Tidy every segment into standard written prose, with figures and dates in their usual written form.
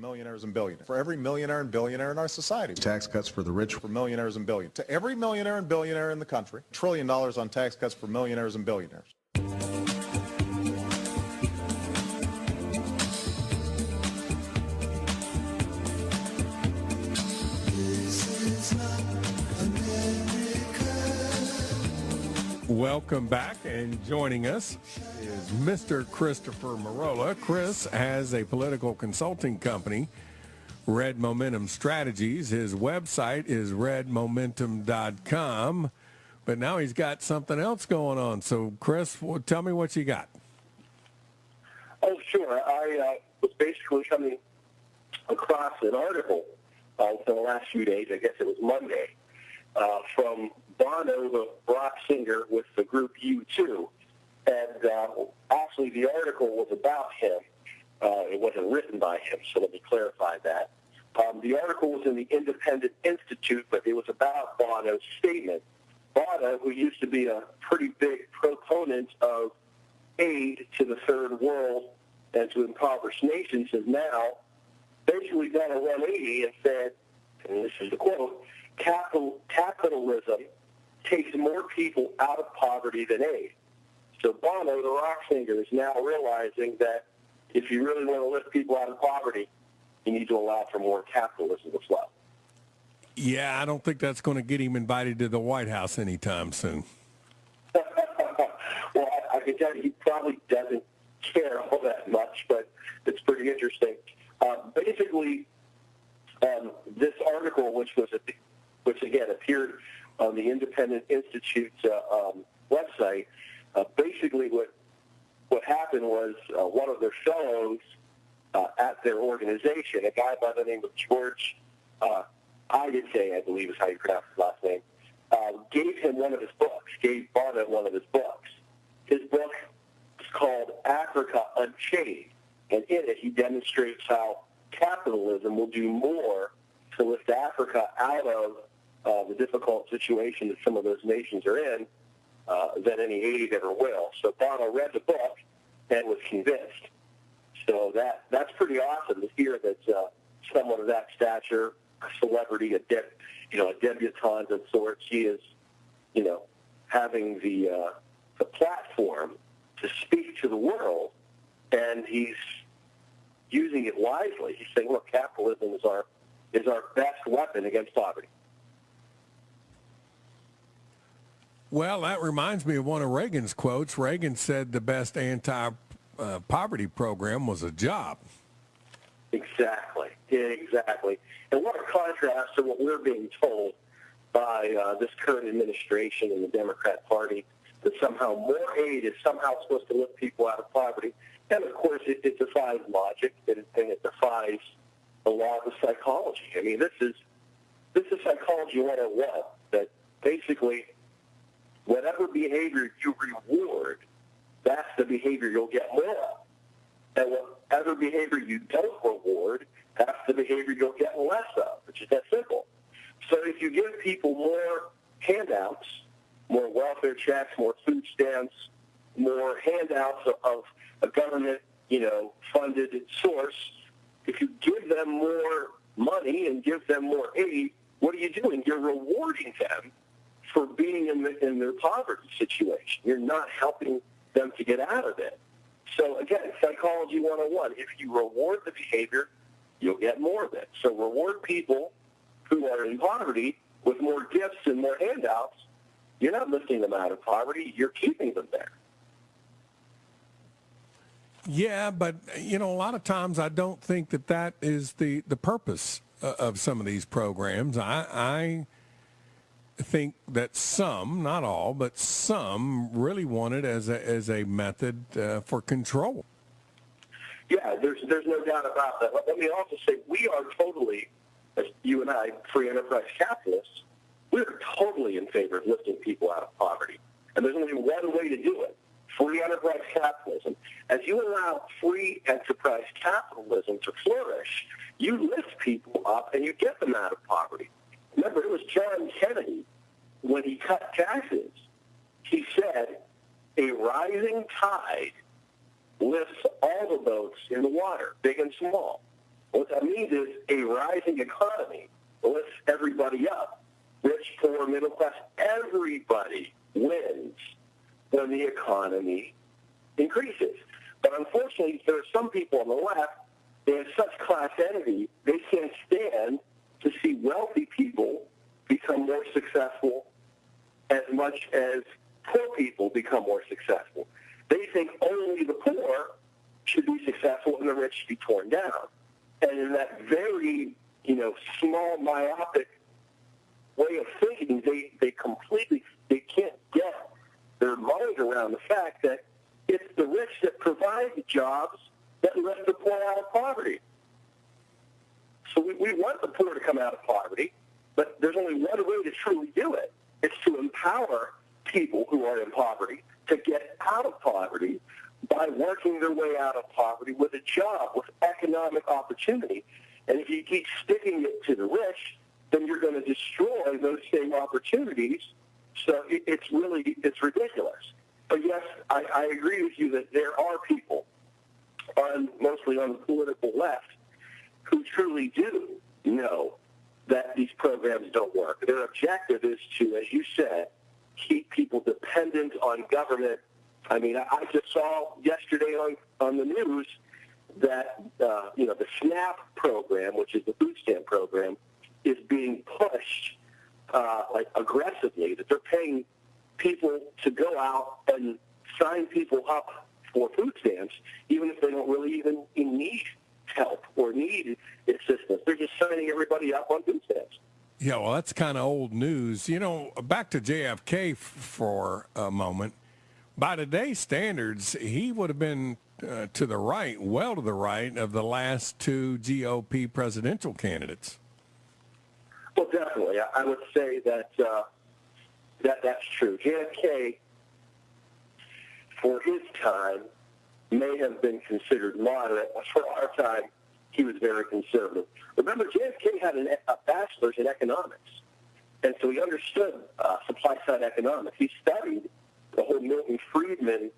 millionaires and billionaires. For every millionaire and billionaire in our society. Tax cuts for the rich. For millionaires and billionaires. To every millionaire and billionaire in the country. $1 trillion on tax cuts for millionaires and billionaires. Welcome back, and joining us is Mr. Christopher Marola. Chris has a political consulting company, Red Momentum Strategies. His website is redmomentum.com, but now he's got something else going on. So, Chris, tell me what you got. Oh, sure. I was basically coming across an article for the last few days, I guess it was Monday, from Bono, the rock singer with the group U2. And actually the article was about him. It wasn't written by him, so let me clarify that. The article was in the Independent Institute, but it was about Bono's statement. Bono, who used to be a pretty big proponent of aid to the third world and to impoverished nations, has now basically done a 180 and said, and this is the quote, capitalism takes more people out of poverty than aid. So Bono, the rock singer, is now realizing that if you really want to lift people out of poverty, you need to allow for more capitalism as well. Yeah, I don't think that's going to get him invited to the White House anytime soon. Well, I can tell you he probably doesn't care all that much, but it's pretty interesting. Basically, this article, which again appeared on the Independent Institute's website, basically what happened was one of their fellows at their organization, a guy by the name of George Idite, I believe is how you pronounce his last name, gave him one of his books, gave Bono one of his books. His book is called Africa Unchained, and in it he demonstrates how capitalism will do more to lift Africa out of the difficult situation that some of those nations are in than any aid ever will. So Bono read the book and was convinced. So that's pretty awesome to hear that someone of that stature, a celebrity, a debutante of sorts, he is, having the platform to speak to the world, and he's using it wisely. He's saying, look, capitalism is our best weapon against poverty. Well, that reminds me of one of Reagan's quotes. Reagan said the best anti-poverty program was a job. Exactly. And what a contrast to what we're being told by this current administration and the Democrat Party, that somehow more aid is somehow supposed to lift people out of poverty. And, of course, it defies logic, and it defies the law of psychology. I mean, this is Psychology 101, that basically whatever behavior you reward, that's the behavior you'll get more of. And whatever behavior you don't reward, that's the behavior you'll get less of, which is that simple. So if you give people more handouts, more welfare checks, more food stamps, more handouts of a government, funded source, if you give them more money and give them more aid, what are you doing? You're rewarding them for being in their poverty situation. You're not helping them to get out of it. So again, Psychology 101, if you reward the behavior, you'll get more of it. So reward people who are in poverty with more gifts and more handouts. You're not lifting them out of poverty. You're keeping them there. Yeah, but, a lot of times I don't think that is the purpose of some of these programs. I think that some, not all, but some really want it as a method for control. Yeah, there's no doubt about that. Let me also say we are totally, as you and I, free enterprise capitalists, we're totally in favor of lifting people out of poverty. And there's only one way to do it, free enterprise capitalism. As you allow free enterprise capitalism to flourish, you lift people up and you get them out of poverty. Remember, it was John Kennedy, when he cut taxes, he said, a rising tide lifts all the boats in the water, big and small. What that means need is a rising economy that lifts everybody up. Rich, poor, middle class, everybody wins when the economy increases. But unfortunately, there are some people on the left, they have such class envy, they can't stand to see wealthy people become more successful as much as poor people become more successful. They think only the poor should be successful and the rich should be torn down. And in that very, small, myopic way of thinking, they can't get their mind around the fact that it's the rich that provide the jobs that lift the poor out of poverty. So we want the poor to come out of poverty, but there's only one way to truly do it. It's to empower people who are in poverty to get out of poverty by working their way out of poverty with a job, with economic opportunity. And if you keep sticking it to the rich, then you're going to destroy those same opportunities. So it's ridiculous. But yes, I agree with you that there are people, mostly on the political left, who truly do know that these programs don't work. Their objective is to, as you said, keep people dependent on government. I mean, I just saw yesterday on the news that, the SNAP program, which is the food stamp program, is being pushed aggressively, that they're paying people to go out and sign people up for food stamps, even if they don't really even need help or need assistance. They're just signing everybody up on food stamps. Yeah, well, that's kind of old news. Back to JFK for a moment. By today's standards, he would have been to the right of the last two GOP presidential candidates. Well, definitely. I would say that that's true. JFK, for his time, may have been considered moderate. For our time, he was very conservative. Remember, JFK had a bachelor's in economics, and so he understood supply-side economics. He studied the whole Milton Friedman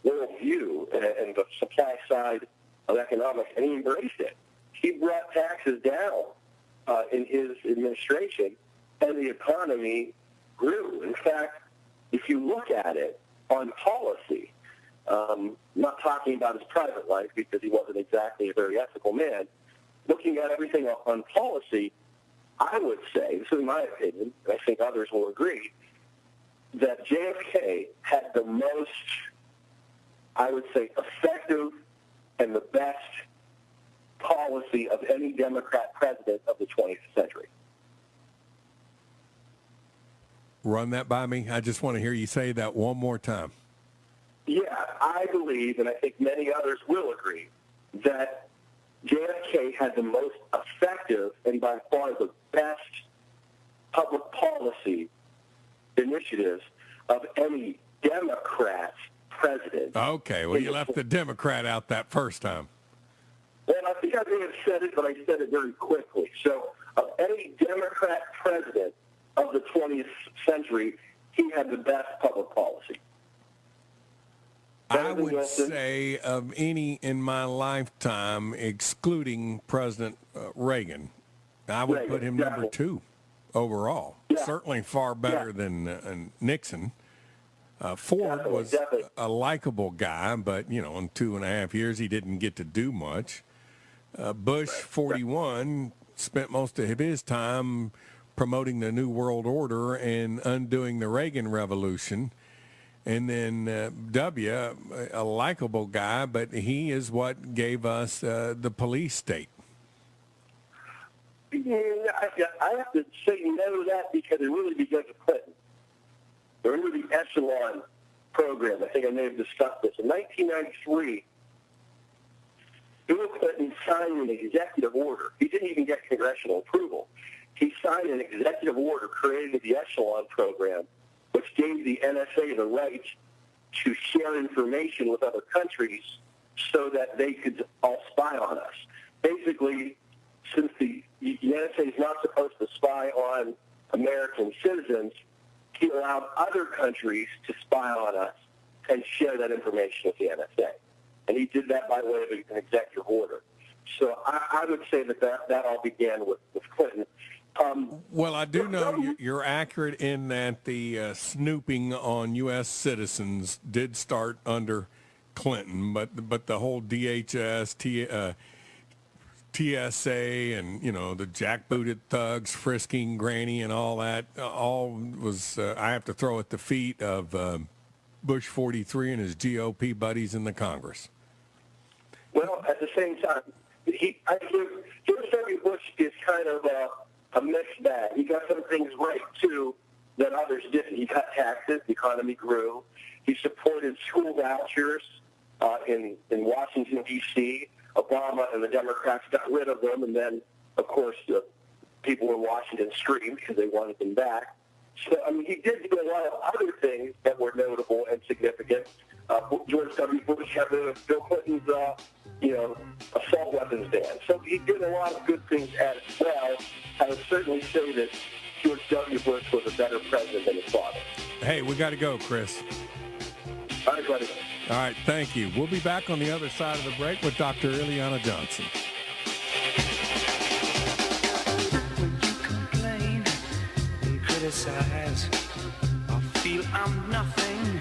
worldview and the supply side of economics, and he embraced it. He brought taxes down in his administration, and the economy grew. In fact, if you look at it on policy, not talking about his private life because he wasn't exactly a very ethical man, looking at everything on policy, I would say, this is my opinion, and I think others will agree, that JFK had the most, I would say, effective and the best policy of any Democrat president of the 20th century. Run that by me. I just want to hear you say that one more time. Yeah, I believe, and I think many others will agree, that JFK had the most effective and by far the best public policy initiatives of any Democrat president. Okay, well, you left the Democrat out that first time. Well, I think I may have said it, but I said it very quickly. So of any Democrat president of the 20th century, he had the best public policy. I would say of any in my lifetime, excluding President Reagan, I would put him number two overall. Yeah. Certainly far better than Nixon. Ford was a likable guy, but, in 2.5 years, he didn't get to do much. Bush, 41, spent most of his time promoting the New World Order and undoing the Reagan Revolution. And then W, a likable guy, but he is what gave us the police state. Yeah, I have to say no to that because it really began with Clinton. Remember the Echelon program? I think I may have discussed this. In 1993, Bill Clinton signed an executive order. He didn't even get congressional approval. He signed an executive order creating the Echelon program, which gave the NSA the right to share information with other countries so that they could all spy on us. Basically, since the NSA is not supposed to spy on American citizens, he allowed other countries to spy on us and share that information with the NSA. And he did that by way of an executive order. So I would say that all began with Clinton. Well, I do know you're accurate in that the snooping on U.S. citizens did start under Clinton, but the whole DHS, TSA, and the jackbooted thugs frisking Granny and all that, all was I have to throw at the feet of Bush 43 and his GOP buddies in the Congress. Well, at the same time, George W. Bush is kind of a mixed bag. He got some things right, too, that others didn't. He cut taxes. The economy grew. He supported school vouchers in Washington, D.C. Obama and the Democrats got rid of them, and then, of course, the people in Washington screamed because they wanted them back. So, I mean, he did do a lot of other things that were notable and significant. George W. Bush had Bill Clinton's, assault weapons ban. So he did a lot of good things as well. I would certainly say that George W. Bush was a better president than his father. Hey, we got to go, Chris. All right, buddy. All right, thank you. We'll be back on the other side of the break with Dr. Ileana Johnson. When you complain and criticize, I feel I'm nothing